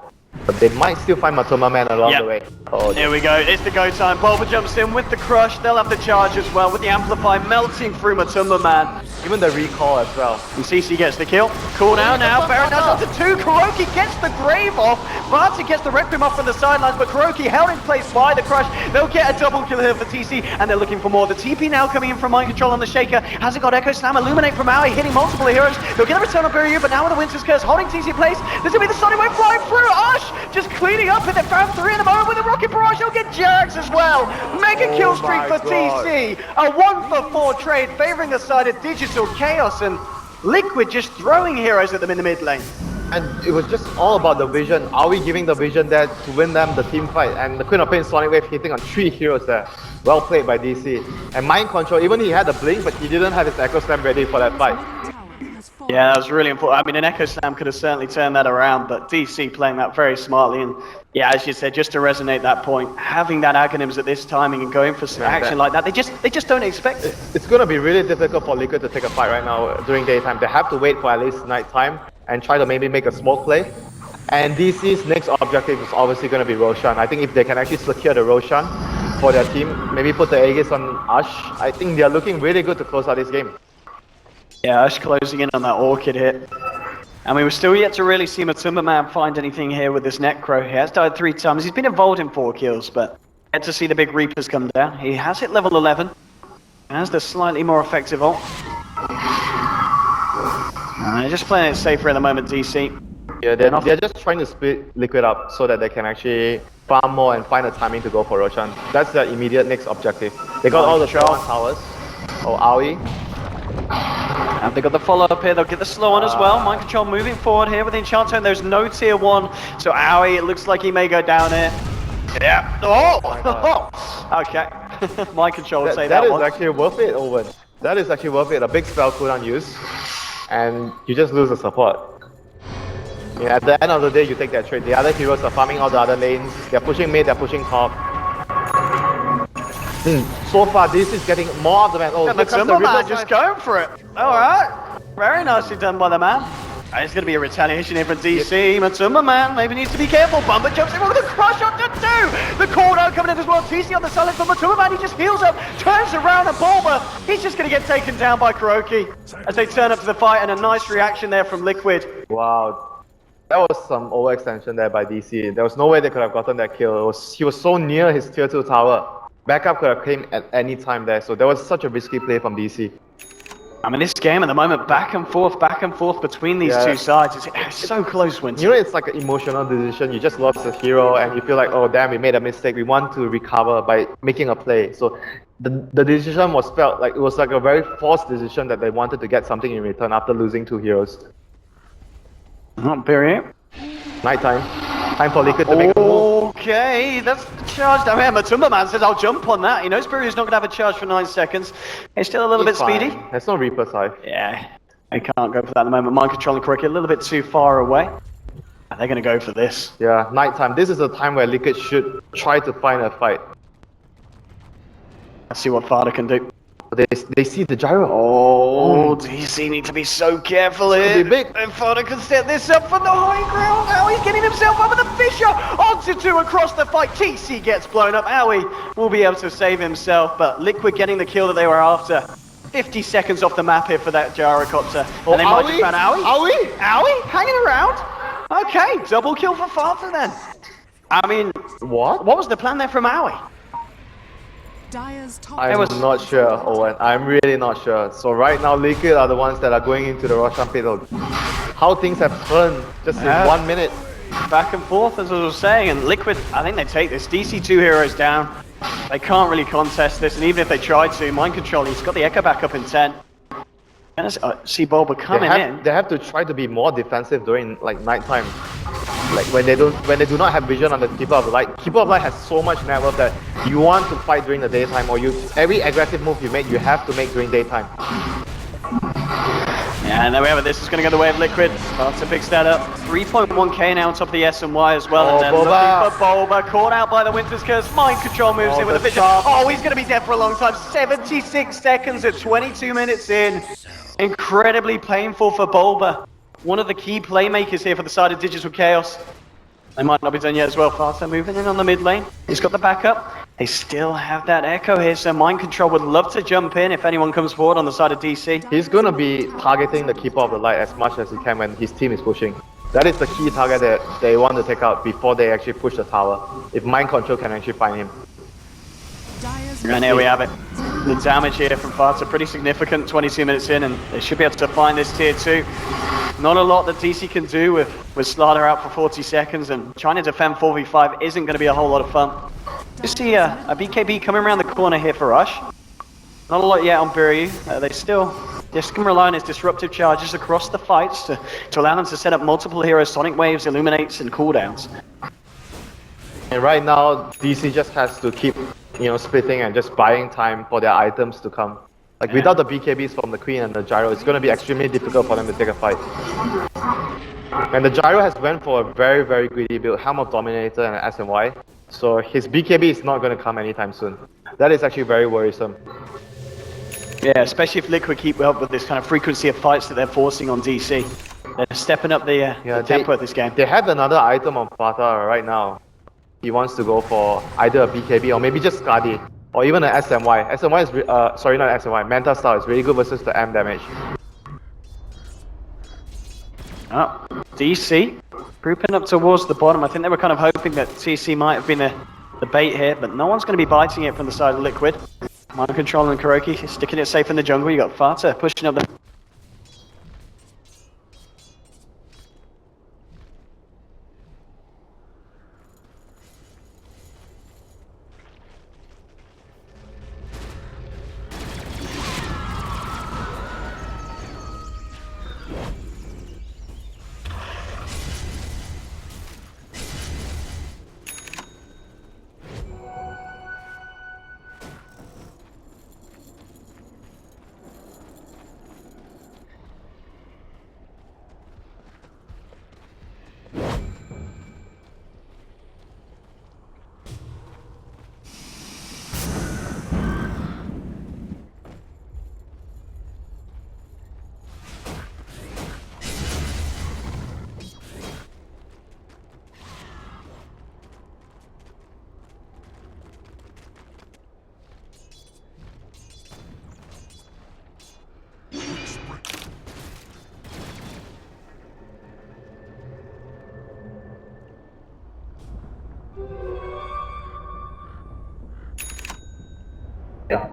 But they might still find Matoma Man along the way. Oh, Here we go, it's the go time. Bulba jumps in with the crush, they'll have the charge as well, with the amplify melting through Matumba Man. even the recall as well. And CC gets the kill. Cool now, Baron does up to 2, Kuroki gets the grave off, Martin gets the Requiem off from the sidelines, but Kuroki held in place by the crush. They'll get a double kill here for TC, and they're looking for more. The TP now coming in from Mind Control on the Shaker. Has it got Echo Slam? Illuminate from Maui, hitting multiple heroes. They'll get a return on Biryu, but now with the Winter's Curse holding TC in place, there's gonna be the Sonic Wave flying through. Ush just cleaning up in the round 3 in the moment with the Rocket Barrage. They'll get Jags as well. Mega kill streak for TC. A 1-for-4 trade favoring the side of Digital Chaos, and Liquid just throwing heroes at them in the mid lane. And it was just all about the vision. Are we giving the vision there to win them the team fight? And the Queen of Pain Sonic Wave hitting on 3 heroes there. Well played by DC. And Mind Control, even he had a blink, but he didn't have his Echo Slam ready for that fight. Yeah, that was really important. I mean, an Echo Slam could have certainly turned that around, but DC playing that very smartly. And yeah, as you said, just to resonate that point, having that Aghanims at this timing and going for some action like that, they just don't expect it. It's going to be really difficult for Liquid to take a fight right now during daytime. They have to wait for at least nighttime and try to maybe make a smoke play. And DC's next objective is obviously going to be Roshan. I think if they can actually secure the Roshan for their team, maybe put the Aegis on Ash, I think they are looking really good to close out this game. Yeah, Ash closing in on that Orchid hit. And we were still yet to really see Matumba Man find anything here with this Necro. He has died 3 times. He's been involved in 4 kills, but yet to see the big Reapers come down. He has hit level 11. Has the slightly more effective ult. They're just playing it safer at the moment, DC. Yeah, they're just trying to split Liquid up so that they can actually farm more and find a timing to go for Roshan. That's their immediate next objective. They got all the Shawan towers. Oh, Aoi. And they got the follow-up here, they'll get the slow on as well. Mind Control moving forward here with the Enchant Tome. There's no tier 1, so Aoi, it looks like he may go down here. Yeah. Oh! Okay. Mind Control would say that is one. actually worth it, Owen. That is actually worth it. A big spell cooldown use, and you just lose the support. Yeah, at the end of the day, you take that trade. The other heroes are farming all the other lanes. They're pushing mid, they're pushing top. So far, this is getting more of the man. Oh, And here comes the Matumba Man Ripple just Smash. going for it. Alright. Very nicely done by the man. And it's going to be a retaliation here from DC. Matumba Man maybe needs to be careful. Bumba jumps in with a crush on to 2. The cooldown coming in as well. TC on the silence, but Matumba Man, he just heals up, turns around, and Bulba, he's just going to get taken down by Kuroki as they turn up to the fight, and a nice reaction there from Liquid. Wow. That was some overextension there by DC. There was no way they could have gotten that kill. He was so near his tier 2 tower. Backup could have came at any time there, so that was such a risky play from DC. I mean, this game at the moment, back and forth between these two sides. It's so close, Winter. You know, it's like an emotional decision. You just lost a hero and you feel like, oh damn, we made a mistake. We want to recover by making a play. So the decision was felt like it was like a very forced decision that they wanted to get something in return after losing 2 heroes. Not very. Nighttime. Time for Liquid to make a move. Okay, that's the charge down here. Matumba Man says, I'll jump on that. He knows Spirit's not going to have a charge for 9 seconds. He's still a little bit Fine. speedy. There's no Reaper side. Yeah, they can't go for that at the moment. Mind controlling correctly, a little bit too far away. They're going to go for this. Yeah, nighttime. This is a time where Liquid should try to find a fight. Let's see what Fada can do. They see the gyro. Oh, DC need to be so careful here. Could be big. And Fada can set this up for the high ground. Now he's getting himself over the Fisher. Onto 2 across the fight. TC gets blown up. Owie will be able to save himself, but Liquid getting the kill that they were after. 50 seconds off the map here for that gyrocopter. Oh, And they might just found Owie. Owie? Owie hanging around. Okay, double kill for Fada then. I mean, What? what was the plan there from Owie? Dire's top I'm not sure, Owen. I'm really not sure. So right now, Liquid are the ones that are going into the Roshan pit. How things have turned just in 1 minute. Back and forth, as I was saying, and Liquid, I think they take this. DC 2 heroes down. They can't really contest this, and even if they tried to, mind control, he's got the Echo back up in 10. And see Bulba coming in. They have to try to be more defensive during like nighttime. Like when they do not have vision on the Keeper of the Light. Keeper of the Light has so much net worth that you want to fight during the daytime, or every aggressive move you make, you have to make during daytime. Yeah, and there we have it. This is going to go the way of Liquid. Sparta picks that up. 3.1k now on top of the S&Y as well. Oh, and then Bulba. looking for Bulba. Caught out by the Winter's Curse. Mind control moves in with a the vision. chop. Oh, he's going to be dead for a long time. 76 seconds at 22 minutes in. Incredibly painful for Bulba. One of the key playmakers here for the side of Digital Chaos. They might not be done yet as well. Faster moving in on the mid lane. He's got the backup. They still have that Echo here, so Mind Control would love to jump in if anyone comes forward on the side of DC. He's going to be targeting the Keeper of the Light as much as he can when his team is pushing. That is the key target that they want to take out before they actually push the tower. If Mind Control can actually find him. Dire's And here we have it. The damage here from Fata pretty significant, 22 minutes in, and they should be able to find this tier 2. Not a lot that DC can do with Slaughter out for 40 seconds, and trying to defend 4v5 isn't going to be a whole lot of fun. You see a BKB coming around the corner here for Rush. Not a lot yet on Viryu. They still just can rely on his disruptive charges across the fights to allow them to set up multiple heroes, Sonic Waves, Illuminates, and cooldowns. And right now, DC just has to keep, splitting and just buying time for their items to come. Like without the BKBs from the Queen and the Gyro, it's going to be extremely difficult for them to take a fight. And the Gyro has went for a very, very greedy build, Helm of Dominator and an SMY. So his BKB is not going to come anytime soon. That is actually very worrisome. Yeah, especially if Liquid keep up with this kind of frequency of fights that they're forcing on DC. They're stepping up the tempo of this game. They have another item on Fata right now. He wants to go for either a BKB or maybe just Skadi. Or even an SMY. SMY is, sorry, not SMY, Manta Style is really good versus the M damage. Oh, DC grouping up towards the bottom. I think they were kind of hoping that CC might have been the bait here, but no one's going to be biting it from the side of Liquid. Mind Control and Kuroki sticking it safe in the jungle. You got Fata pushing up the...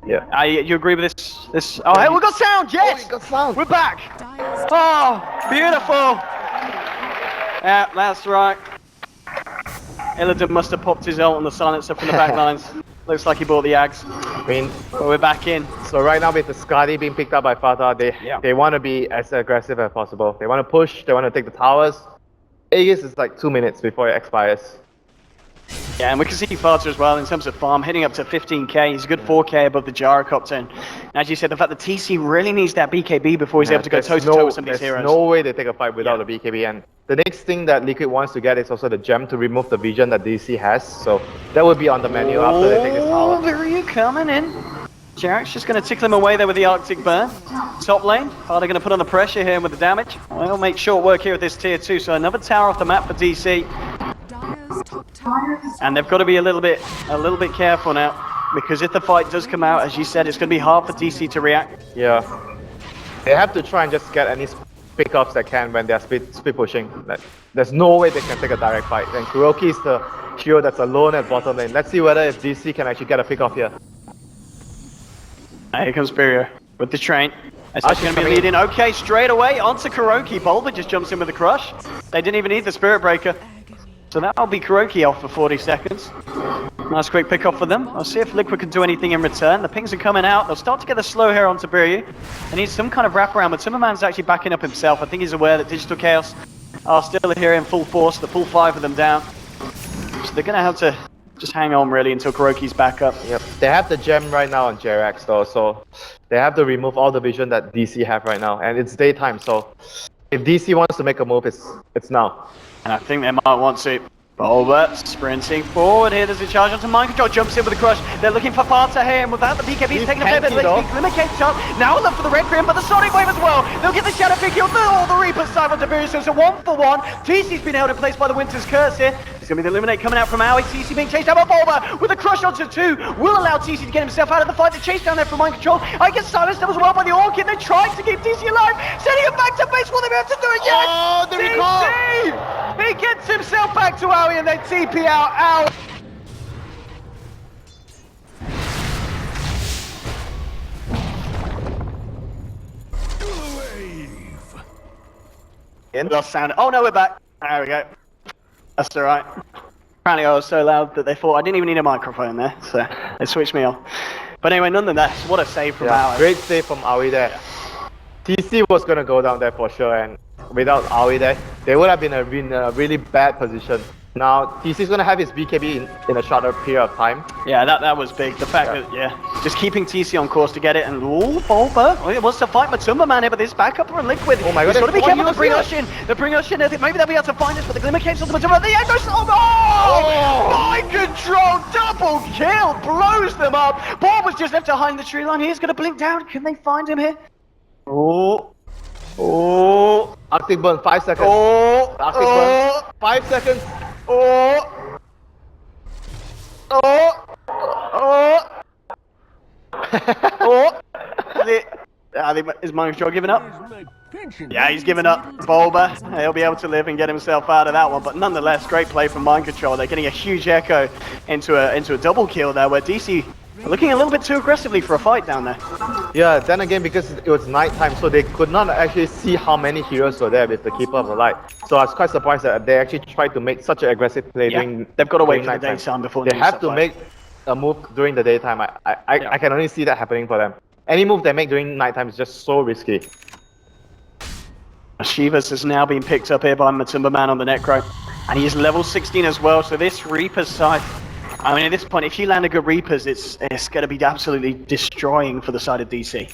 Yeah. You agree with this? Oh, hey, we got sound. Yes. we got sound. We're back. Dyer's Oh, beautiful. Yeah, that's right. Illidan must have popped his ult on the silencer from the back lines. Looks like he bought the Ags. I mean, But we're back in. so right now with the Skadi being picked up by Fata, they want to be as aggressive as possible. They want to push, they want to take the towers. Aegis is like 2 minutes before it expires. Yeah, and we can see Fata as well in terms of farm, hitting up to 15k. He's a good 4k above the Gyrocopter. And as you said, the fact that TC really needs that BKB before he's able to go toe-to-toe with some of these There's heroes. no way they take a fight without the BKB. And the next thing that Liquid wants to get is also the gem to remove the vision that DC has. So that will be on the menu after they take this Oh, tower. Viryu coming in. Jarek's just going to tickle him away there with the Arctic Burn. Top lane, Harder going to put on the pressure here with the damage. We'll make short work here with this tier 2. So another tower off the map for DC. Dyer's top tower is And they've got to be a little bit careful now. Because if the fight does come out, as you said, it's going to be hard for DC to react. Yeah. They have to try and just get any pickups they can when they're speed pushing. Like, there's no way they can take a direct fight. And Kuroki is the hero that's alone at bottom lane. Let's see whether if DC can actually get a pick off here. Here comes Viryu with the train. It's actually going to be leading. Okay, straight away onto Kuroki. Bulba just jumps in with the crush. They didn't even need the Spirit Breaker. So that'll be Kuroki off for 40 seconds. Nice quick pick off for them. I'll see if Liquid can do anything in return. The pings are coming out. They'll start to get the slow here onto Viryu. They need some kind of wraparound, but Timmerman's actually backing up himself. I think he's aware that Digital Chaos are still here in full force, the full 5 of them down. So they're going to have to just hang on really until Kuroki's back up. Yep. They have the gem right now on Jerax though, so they have to remove all the vision that DC have right now. And it's daytime, so if DC wants to make a move, it's now. And I think they might want to. Bulba sprinting forward here. There's a charge onto Mind Control. Jumps in with a crush. They're looking for Fata here, and without the BKB, he's taking a fair bit of HP. Glimmer Cape's up. Now a look for the Red Grim, but the Sonic Wave as well. They'll get the Shadow Pick kill. The Reaper's side on Tiberius. So it's a 1-for-1. TC's been held in place by the Winter's Curse here. It's going to be the Illuminate coming out from Aoi. TC being chased out by Bulba with a crush onto 2. Will allow TC to get himself out of the fight. The chase down there from Mind Control. I get silenced as well by the Orchid. They're trying to keep TC alive. Sending him back to base. Will they be able to do it yet? Oh, the recall! TC! He gets himself back to Aoi and they TP out. Aoi. Lost sound. Oh no, we're back. There we go. That's alright. Apparently I was so loud that they thought I didn't even need a microphone there, so they switched me off. But anyway, nonetheless, what a save from Aoi. Great save from Aoi there. TC was gonna go down there for sure, and without Aoi there, they would have been in a really bad position. Now, TC is going to have his BKB in a shorter period of time. Yeah, that was big. The fact that, just keeping TC on course to get it. And, ooh, Bulba wants to fight Matumba Man here, but this backup from Liquid. Oh my god, got to be careful to bring us in. They bring us in. Maybe they'll be able to find us, but the Glimmer Cape's on the Matumba. The Echo Storm. Oh! Mind Control, double kill, blows them up. Bob was just left behind the tree line. He's going to blink down. Can they find him here? Oh. Oh. Arctic Burn, 5 seconds. Oh. Arctic Burn, 5 seconds. Oh! Oh! Oh! Oh! Is Mind Control giving up? Yeah, he's giving up. Bulba, he'll be able to live and get himself out of that one, but nonetheless, great play from Mind Control. They're getting a huge echo into a double kill there, where DC are looking a little bit too aggressively for a fight down there. Yeah, then again, because it was nighttime, so they could not actually see how many heroes were there with the Keeper of the Light. So I was quite surprised that they actually tried to make such an aggressive play during they've got to wait during for the daytime before they have to make a move during the daytime. I can only see that happening for them. Any move they make during nighttime is just so risky. Shivas has now been picked up here by Matumba Man on the Necro, and he is level 16 as well, so this Reaper's side, I mean, at this point, if you land a good Reapers, it's going to be absolutely destroying for the side of DC.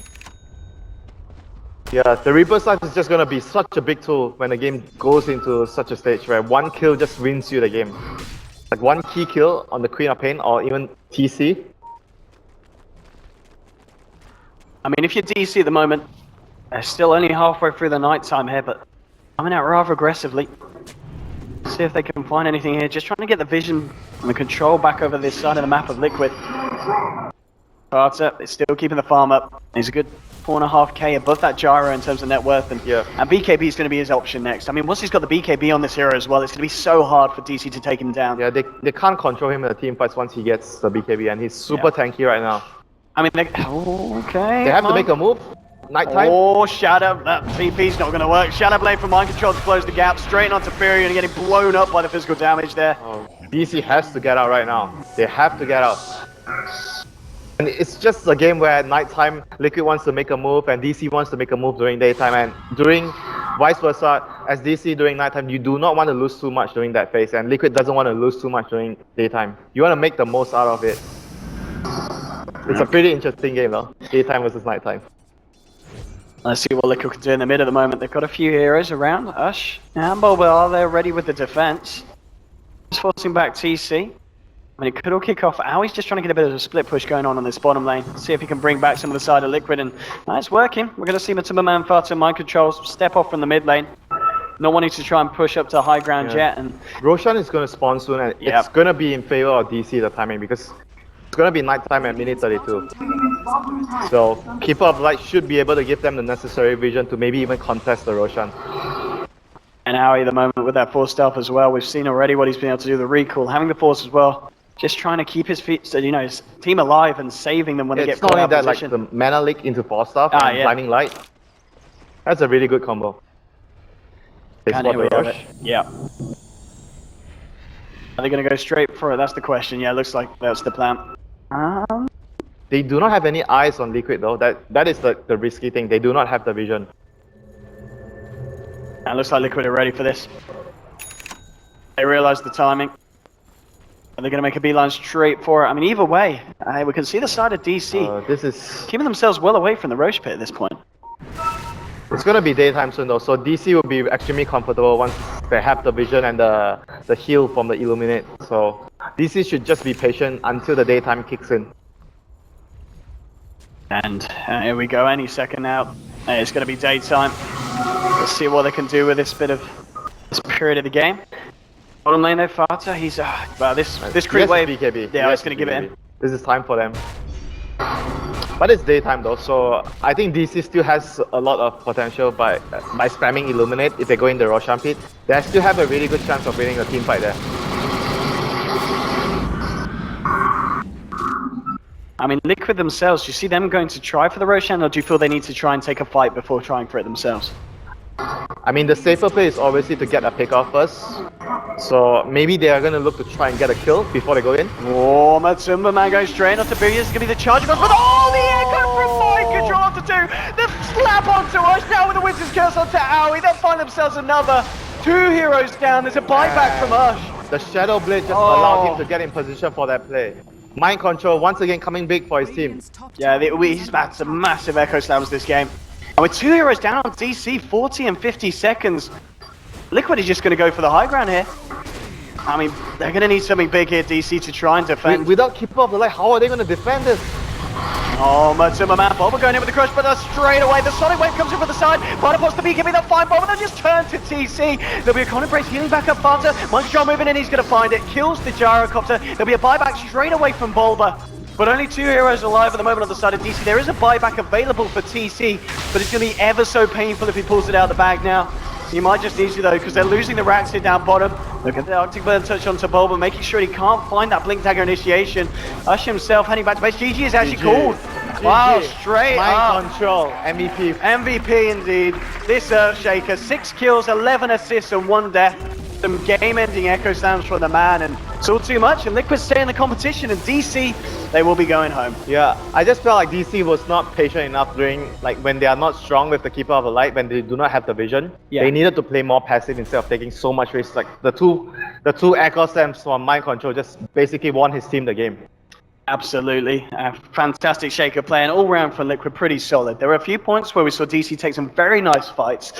Yeah, the Reaper side is just going to be such a big tool when the game goes into such a stage where one kill just wins you the game. Like one key kill on the Queen of Pain or even TC. I mean, if you're DC at the moment, they're still only halfway through the nighttime here, but coming out rather aggressively. See if they can find anything here. Just trying to get the vision and the control back over this side of the map of Liquid. Carter is still keeping the farm up. He's a good 4.5k above that gyro in terms of net worth, and BKB is going to be his option next. I mean, once he's got the BKB on this hero as well, it's going to be so hard for DC to take him down. Yeah, they can't control him in the team fights once he gets the BKB, and he's super tanky right now. I mean, okay. They have to make a move. Nighttime. Oh, Shadow. That TP's not going to work. Shadow Blade from Mind Control to close the gap. Straight onto Fury and getting blown up by the physical damage there. Oh, DC has to get out right now. They have to get out. And it's just a game where at nighttime, Liquid wants to make a move and DC wants to make a move during daytime. And during vice versa, as DC during nighttime, you do not want to lose too much during that phase. And Liquid doesn't want to lose too much during daytime. You want to make the most out of it. It's a pretty interesting game though. Daytime versus nighttime. Let's see what Liquid can do in the mid at the moment. They've got a few heroes around. Ush and Bulba are there ready with the defense. Just forcing back TC. I mean, it could all kick off. Aui's just trying to get a bit of a split push going on this bottom lane. See if he can bring back some of the side of Liquid, and it's working. We're going to see Matumbaman, Fata, and Mind Controls step off from the mid lane. Not wanting to try and push up to high ground yet. And Roshan is going to spawn soon, and it's going to be in favor of DC the timing because it's going to be nighttime at minute 32. So Keeper of Light should be able to give them the necessary vision to maybe even contest the Roshan. And Aui at the moment with that force stealth as well. We've seen already what he's been able to do, the recall, having the force as well. Just trying to keep his feet, so, his team alive and saving them when they get caught out of position. It's not only that, like the mana leak into force stealth and blinding light. That's a really good combo. They spot the rush. Yeah. Are they going to go straight for it? That's the question. Yeah, it looks like that's the plan. They do not have any eyes on Liquid though. That is the risky thing. They do not have the vision. And it looks like Liquid are ready for this. They realize the timing. Are they going to make a beeline straight for it? I mean, either way, we can see the side of DC. This is keeping themselves well away from the Roche pit at this point. It's going to be daytime soon though, so DC will be extremely comfortable once they have the vision and the heal from the Illuminate. So DC should just be patient until the daytime kicks in. And here we go, any second now. It's going to be daytime. Let's see what they can do with this period of the game. Bottom lane though, Fata, he's wow, this creep wave. BKB. Yeah, it's going to give it in. This is time for them. But it's daytime though, so I think DC still has a lot of potential by spamming Illuminate. If they go in the Roshan pit, they still have a really good chance of winning a team fight there. I mean, Liquid themselves, do you see them going to try for the Roshan, or do you feel they need to try and take a fight before trying for it themselves? I mean, the safer play is obviously to get a pick off first. So maybe they are going to look to try and get a kill before they go in. Oh, Matumbaman going straight onto Booyah. This is going to be the charge. But oh, the echo from Mind Control onto 2. The slap onto us. Now with the Winter's Curse onto Aui. They'll find themselves another 2 heroes down. There's a buyback from Ush. The Shadow Blade just allowed him to get in position for that play. Mind Control once again coming big for his team. Yeah, he's had some massive echo slams this game. And with 2 heroes down on DC, 40 and 50 seconds, Liquid is just going to go for the high ground here. I mean, they're going to need something big here, DC, to try and defend. Without Keeper of the Light, how are they going to defend this? Oh, Matumbaman, Bulba going in with the crush, but straight away, the Sonic Wave comes in from the side. Bada pops the BKB, they'll find Bulba, they'll just turn to TC. There'll be a Conan Brace healing back up Fanta. Mind Control moving in, he's going to find it. Kills the Gyrocopter. There'll be a buyback straight away from Bulba. But only 2 heroes alive at the moment on the side of DC. There is a buyback available for TC, but it's going to be ever so painful if he pulls it out of the bag now. He might just need to though, because they're losing the racks here down bottom. Look at the Arctic Burn touch onto Bulba, making sure he can't find that Blink Dagger initiation. Ush himself heading back to base. GG is actually called. Wow, straight Mind up. Control, MVP. MVP indeed. This Earthshaker, 6 kills, 11 assists and 1 death. Some game-ending echo slams from the man, and it's all too much. And Liquid stay in the competition, and DC, they will be going home. Yeah, I just felt like DC was not patient enough during, like, when they are not strong with the Keeper of the Light, when they do not have the vision. Yeah. They needed to play more passive instead of taking so much risk. Like the two echo slams from Mind Control just basically won his team the game. Absolutely. Fantastic Shaker play, and all round for Liquid, pretty solid. There were a few points where we saw DC take some very nice fights.